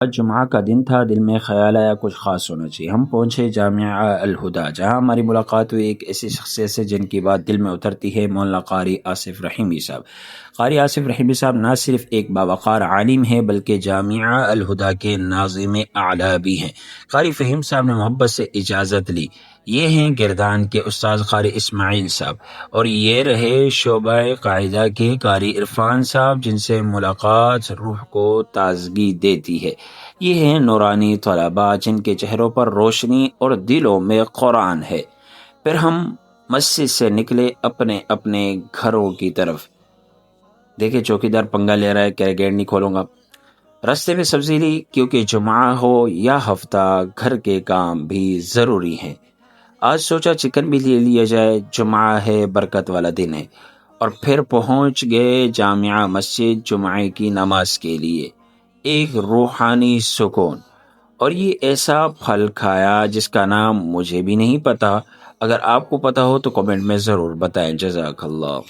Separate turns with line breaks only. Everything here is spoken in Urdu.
جمعہ کا دن تھا، دل میں خیال آیا کچھ خاص ہونا چاہیے۔ ہم پہنچے جامعہ الہدا، جہاں ہماری ملاقات ہوئی ایک ایسی شخصیت سے جن کی بات دل میں اترتی ہے، مولانا قاری آصف رحیمی صاحب۔ قاری آصف رحیمی صاحب نہ صرف ایک باوقار عالم ہیں بلکہ جامعہ الہدا کے ناظم اعلیٰ بھی ہیں۔ قاری فہیم صاحب نے محبت سے اجازت لی۔ یہ ہیں گردان کے استاد قاری اسماعیل صاحب، اور یہ رہے شعبہ قاعدہ کے قاری عرفان صاحب، جن سے ملاقات روح کو تازگی دیتی ہے۔ یہ ہیں نورانی طلباء جن کے چہروں پر روشنی اور دلوں میں قرآن ہے۔ پھر ہم مسجد سے نکلے اپنے اپنے گھروں کی طرف۔ دیکھیں چوکیدار پنگا لے رہا ہے کہ گیٹ نہیں کھولوں گا۔ راستے میں سبزی لی، کیونکہ جمعہ ہو یا ہفتہ گھر کے کام بھی ضروری ہیں۔ آج سوچا چکن بھی لے لیا جائے، جمعہ ہے، برکت والا دن ہے۔ اور پھر پہنچ گئے جامعہ مسجد جمعہ کی نماز کے لیے۔ ایک روحانی سکون، اور یہ ایسا پھل کھایا جس کا نام مجھے بھی نہیں پتا۔ اگر آپ کو پتا ہو تو کمنٹ میں ضرور بتائیں۔ جزاک اللہ۔